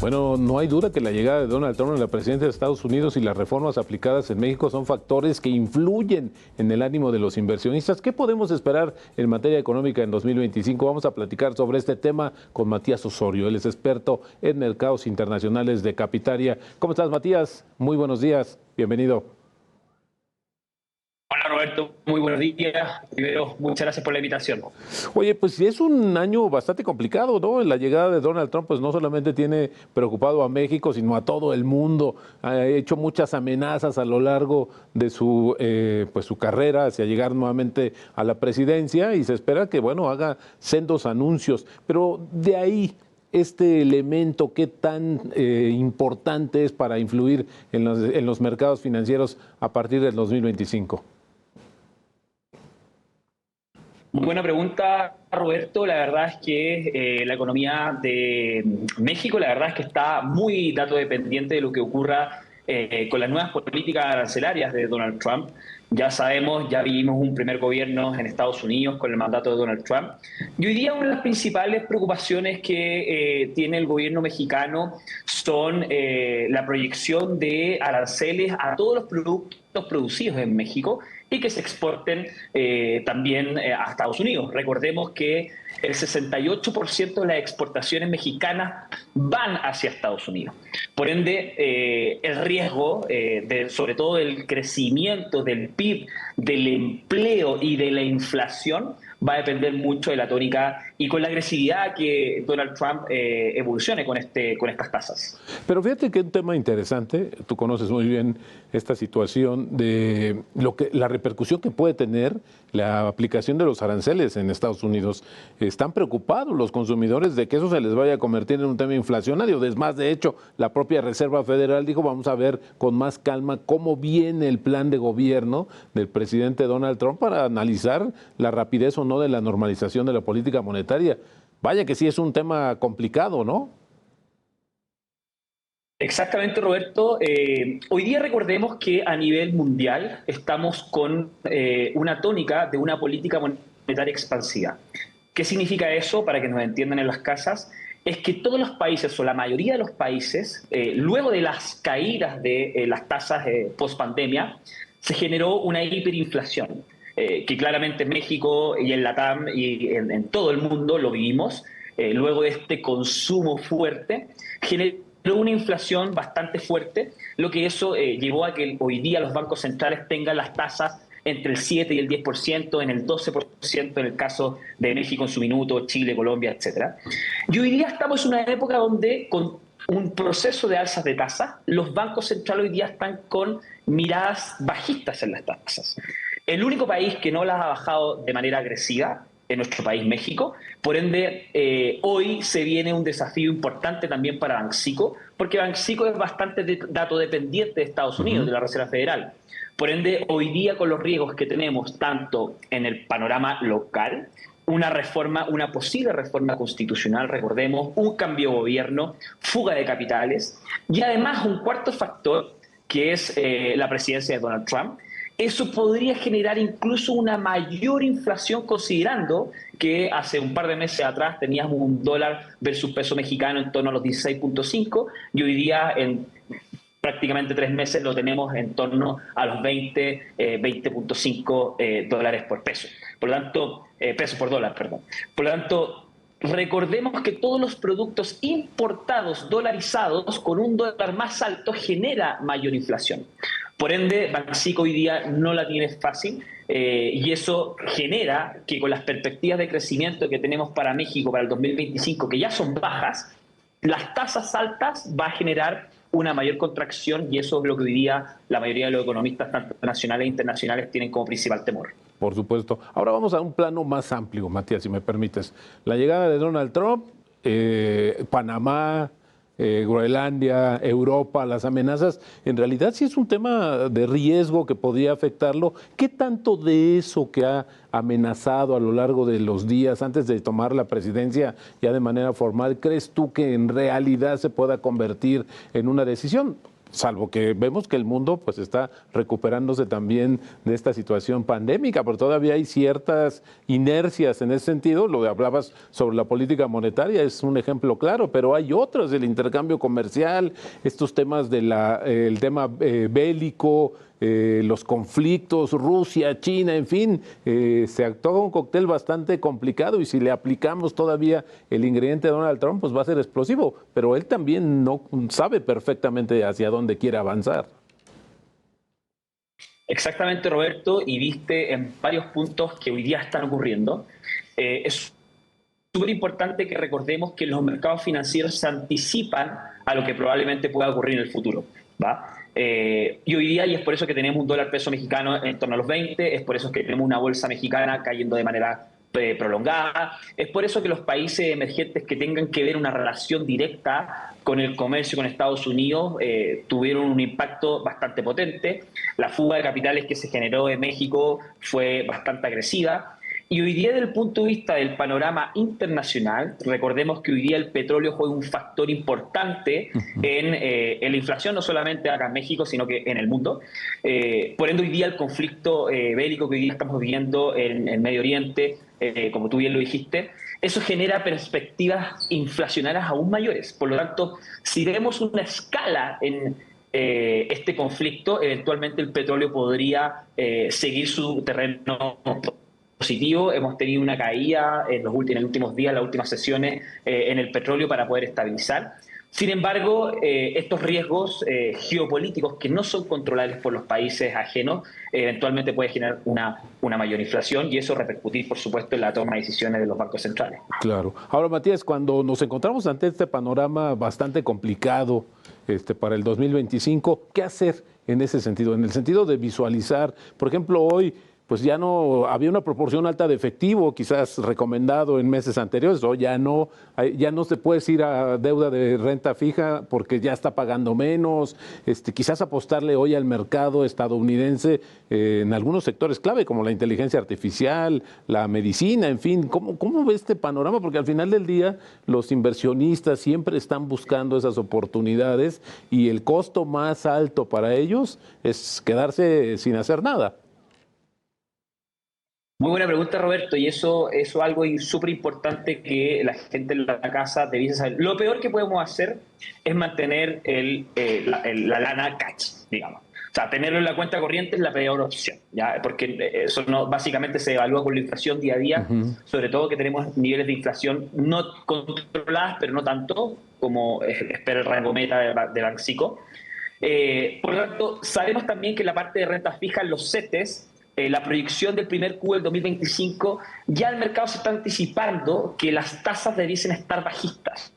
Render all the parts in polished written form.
Bueno, no hay duda que la llegada de Donald Trump a la presidencia de Estados Unidos y las reformas aplicadas en México son factores que influyen en el ánimo de los inversionistas. ¿Qué podemos esperar en materia económica en 2025? Vamos a platicar sobre este tema con Matías Osorio. Él es experto en mercados internacionales de Capitaria. ¿Cómo estás, Matías? Muy buenos días. Bienvenido. Hola Roberto, muy buenos días. Primero, muchas gracias por la invitación. Oye, pues es un año bastante complicado, ¿no? La llegada de Donald Trump pues no solamente tiene preocupado a México, sino a todo el mundo. Ha hecho muchas amenazas a lo largo de su carrera hacia llegar nuevamente a la presidencia y se espera que, bueno, haga sendos anuncios. Pero de ahí, este elemento, ¿qué tan importante es para influir en los mercados financieros a partir del 2025? Muy buena pregunta, Roberto. La verdad es que la economía de México, la verdad es que está muy dato dependiente de lo que ocurra con las nuevas políticas arancelarias de Donald Trump. Ya sabemos, ya vivimos un primer gobierno en Estados Unidos con el mandato de Donald Trump. Y hoy día una de las principales preocupaciones que tiene el gobierno mexicano son la proyección de aranceles a todos los productos producidos en México y que se exporten también a Estados Unidos. Recordemos que el 68% de las exportaciones mexicanas van hacia Estados Unidos. Por ende, el riesgo, sobre todo del crecimiento del PIB, del empleo y de la inflación, va a depender mucho de la tónica y con la agresividad que Donald Trump evolucione con estas tasas. Pero fíjate que un tema interesante, tú conoces muy bien esta situación de la repercusión que puede tener la aplicación de los aranceles en Estados Unidos. Están preocupados los consumidores de que eso se les vaya a convertir en un tema inflacionario. Es más, de hecho, la propia Reserva Federal dijo, vamos a ver con más calma cómo viene el plan de gobierno del presidente Donald Trump para analizar la rapidez o no de la normalización de la política monetaria. Vaya que sí es un tema complicado, ¿no? Exactamente, Roberto. Hoy día recordemos que a nivel mundial estamos con una tónica de una política monetaria expansiva. ¿Qué significa eso? Para que nos entiendan en las casas, es que todos los países o la mayoría de los países, luego de las caídas de las tasas post-pandemia, se generó una hiperinflación, que claramente en México y en LATAM y en todo el mundo lo vivimos, luego de este consumo fuerte, generó una inflación bastante fuerte, lo que eso llevó a que hoy día los bancos centrales tengan las tasas entre el 7 y el 10%, en el 12% en el caso de México en su minuto, Chile, Colombia, etc. Y hoy día estamos en una época donde, con un proceso de alzas de tasas, los bancos centrales hoy día están con miradas bajistas en las tasas. El único país que no las ha bajado de manera agresiva en nuestro país, México. Por ende, hoy se viene un desafío importante también para Banxico, porque Banxico es bastante dato dependiente de Estados Unidos, de la Reserva Federal. Por ende, hoy día con los riesgos que tenemos tanto en el panorama local, una posible reforma constitucional, recordemos, un cambio de gobierno, fuga de capitales, y además un cuarto factor que es la presidencia de Donald Trump. Eso podría generar incluso una mayor inflación, considerando que hace un par de meses atrás teníamos un dólar versus peso mexicano en torno a los 16.5 y hoy día en prácticamente 3 meses lo tenemos en torno a los 20.5 dólares por peso. Por lo tanto, pesos por dólar, perdón. Por lo tanto, recordemos que todos los productos importados dolarizados con un dólar más alto genera mayor inflación. Por ende, Banxico hoy día no la tiene fácil y eso genera que con las perspectivas de crecimiento que tenemos para México para el 2025, que ya son bajas, las tasas altas va a generar una mayor contracción y eso es lo que hoy día la mayoría de los economistas, tanto nacionales e internacionales, tienen como principal temor. Por supuesto. Ahora vamos a un plano más amplio, Matías, si me permites. La llegada de Donald Trump, Panamá, Groenlandia, Europa, las amenazas, en realidad sí es un tema de riesgo que podría afectarlo. ¿Qué tanto de eso que ha amenazado a lo largo de los días antes de tomar la presidencia ya de manera formal, crees tú que en realidad se pueda convertir en una decisión? salvo que vemos que el mundo pues está recuperándose también de esta situación pandémica, pero todavía hay ciertas inercias en ese sentido. Lo que hablabas sobre la política monetaria es un ejemplo claro, pero hay otros, el intercambio comercial, estos temas el tema bélico, los conflictos, Rusia, China, en fin, se actúa un cóctel bastante complicado y si le aplicamos todavía el ingrediente de Donald Trump, pues va a ser explosivo, pero él también no sabe perfectamente hacia dónde quiere avanzar. Exactamente, Roberto, y viste en varios puntos que hoy día están ocurriendo. Es súper importante que recordemos que los mercados financieros se anticipan a lo que probablemente pueda ocurrir en el futuro, ¿va? Y hoy día, y es por eso que tenemos un dólar peso mexicano en torno a los 20, es por eso que tenemos una bolsa mexicana cayendo de manera prolongada, es por eso que los países emergentes que tengan que ver una relación directa con el comercio con Estados Unidos tuvieron un impacto bastante potente. La fuga de capitales que se generó en México fue bastante agresiva. Y hoy día, desde el punto de vista del panorama internacional, recordemos que hoy día el petróleo juega un factor importante en la inflación, no solamente acá en México, sino que en el mundo. Por ende, hoy día el conflicto bélico que hoy día estamos viviendo en el Medio Oriente, como tú bien lo dijiste, eso genera perspectivas inflacionarias aún mayores. Por lo tanto, si vemos una escala en este conflicto, eventualmente el petróleo podría seguir su terreno positivo. Hemos tenido una caída en los últimos días, las últimas sesiones en el petróleo para poder estabilizar. Sin embargo, estos riesgos geopolíticos que no son controlables por los países ajenos, eventualmente puede generar una mayor inflación y eso repercutir, por supuesto, en la toma de decisiones de los bancos centrales. Claro. Ahora, Matías, cuando nos encontramos ante este panorama bastante complicado para el 2025, ¿qué hacer en ese sentido? En el sentido de visualizar, por ejemplo, hoy pues ya no había una proporción alta de efectivo, quizás recomendado en meses anteriores, o ya no se puede ir a deuda de renta fija porque ya está pagando menos, quizás apostarle hoy al mercado estadounidense en algunos sectores clave como la inteligencia artificial, la medicina, en fin. ¿Cómo ve este panorama? Porque al final del día los inversionistas siempre están buscando esas oportunidades y el costo más alto para ellos es quedarse sin hacer nada. Muy buena pregunta, Roberto, y eso es algo súper importante que la gente en la casa debiese saber. Lo peor que podemos hacer es mantener la lana cash, digamos. O sea, tenerlo en la cuenta corriente es la peor opción, ¿ya? Porque eso no, básicamente se evalúa con la inflación día a día, sobre todo que tenemos niveles de inflación no controladas, pero no tanto como espera el rango meta de Banxico. Por lo tanto, sabemos también que la parte de renta fija, los CETES, la proyección del primer Q del 2025, ya el mercado se está anticipando que las tasas debiesen estar bajistas.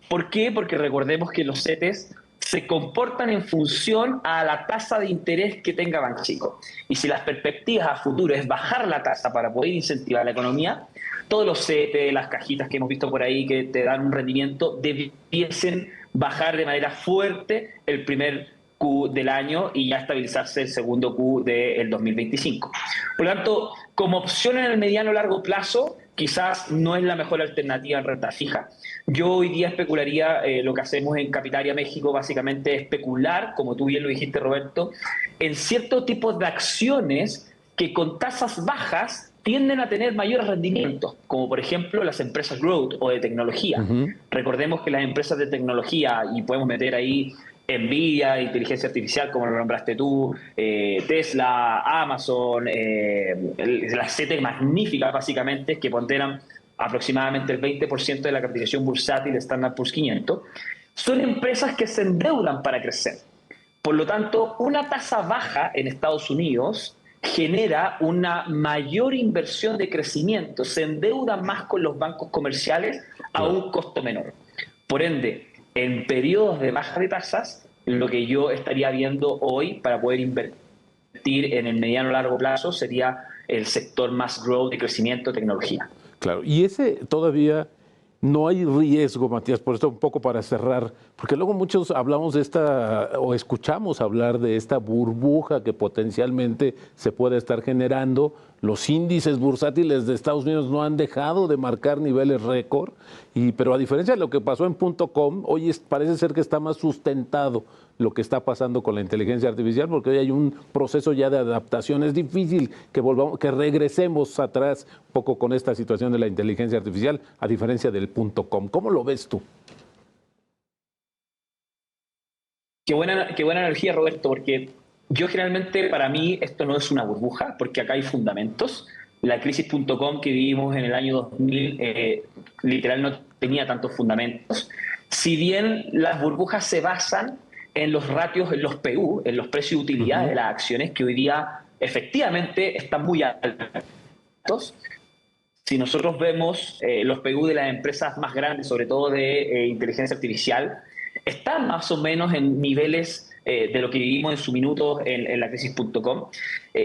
¿Por qué? Porque recordemos que los CETES se comportan en función a la tasa de interés que tenga Banxico. Y si las perspectivas a futuro es bajar la tasa para poder incentivar la economía, todos los CETES, las cajitas que hemos visto por ahí que te dan un rendimiento, debiesen bajar de manera fuerte el primer Q del año y ya estabilizarse el segundo Q del 2025. Por lo tanto, como opción en el mediano o largo plazo, quizás no es la mejor alternativa en renta fija. Yo hoy día especularía, lo que hacemos en Capitalia México, básicamente especular, como tú bien lo dijiste, Roberto, en ciertos tipos de acciones que con tasas bajas tienden a tener mayores rendimientos, como por ejemplo las empresas growth o de tecnología. Recordemos que las empresas de tecnología, y podemos meter ahí Nvidia, inteligencia artificial, como lo nombraste tú, Tesla, Amazon, las CETES magníficas básicamente, que ponderan aproximadamente el 20% de la capitalización bursátil de Standard Poor's 500, son empresas que se endeudan para crecer. Por lo tanto, una tasa baja en Estados Unidos genera una mayor inversión de crecimiento, se endeudan más con los bancos comerciales a un costo menor. Por ende, en periodos de baja de tasas, lo que yo estaría viendo hoy para poder invertir en el mediano o largo plazo sería el sector más growth de crecimiento de tecnología. Claro, y ese todavía no hay riesgo, Matías, por esto un poco para cerrar, porque luego muchos hablamos de o escuchamos hablar de esta burbuja que potencialmente se puede estar generando, los índices bursátiles de Estados Unidos no han dejado de marcar niveles récord, pero a diferencia de lo que pasó en .com, hoy parece ser que está más sustentado lo que está pasando con la inteligencia artificial, porque hoy hay un proceso ya de adaptación. Es difícil que regresemos atrás un poco con esta situación de la inteligencia artificial, a diferencia del .com. ¿Cómo lo ves tú? Qué buena analogía, Roberto, porque yo generalmente, para mí, esto no es una burbuja, porque acá hay fundamentos. La crisis.com que vivimos en el año 2000, literal, no tenía tantos fundamentos. Si bien las burbujas se basan en los ratios, en los PU, en los precios de utilidad de las acciones, que hoy día efectivamente están muy altos. Si nosotros vemos los PU de las empresas más grandes, sobre todo de inteligencia artificial, están más o menos en niveles de lo que vivimos en su minuto en la crisis.com.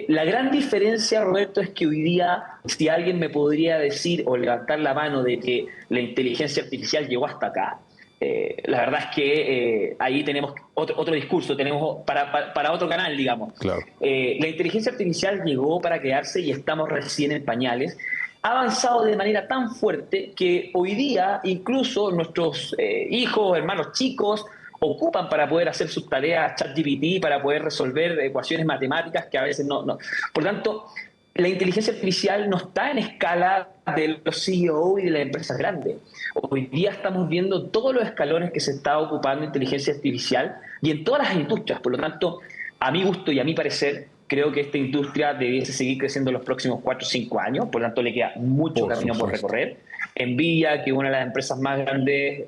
La gran diferencia, Roberto, es que hoy día, si alguien me podría decir o levantar la mano de que la inteligencia artificial llegó hasta acá, la verdad es que ahí tenemos otro discurso, tenemos para otro canal, digamos. Claro. La inteligencia artificial llegó para quedarse y estamos recién en pañales. Ha avanzado de manera tan fuerte que hoy día incluso nuestros hijos, hermanos chicos, ocupan para poder hacer sus tareas ChatGPT, para poder resolver ecuaciones matemáticas que a veces no. Por tanto, la inteligencia artificial no está en escala de los CEO y de las empresas grandes. Hoy día estamos viendo todos los escalones que se está ocupando inteligencia artificial y en todas las industrias. Por lo tanto, a mi gusto y a mi parecer, creo que esta industria debiese seguir creciendo en los próximos 4 o 5 años, por lo tanto le queda mucho camino por recorrer. Nvidia, que es una de las empresas más grandes,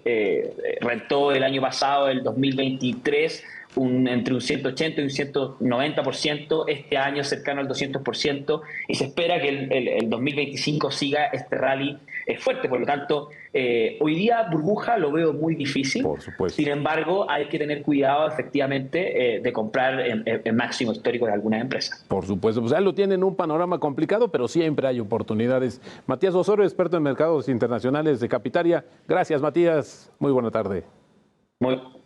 rentó el año pasado, el 2023, entre un 180 y un 190%, este año cercano al 200%, y se espera que el 2025 siga este rally fuerte. Por lo tanto, hoy día burbuja lo veo muy difícil. Por supuesto. Sin embargo, hay que tener cuidado efectivamente de comprar en máximo histórico de algunas empresas. Por supuesto, pues ahí lo tienen, un panorama complicado, pero siempre hay oportunidades. Matías Osorio, experto en mercados internacionales de Capitaria. Gracias, Matías. Muy buena tarde.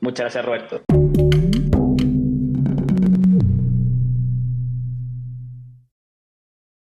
Muchas gracias, Roberto.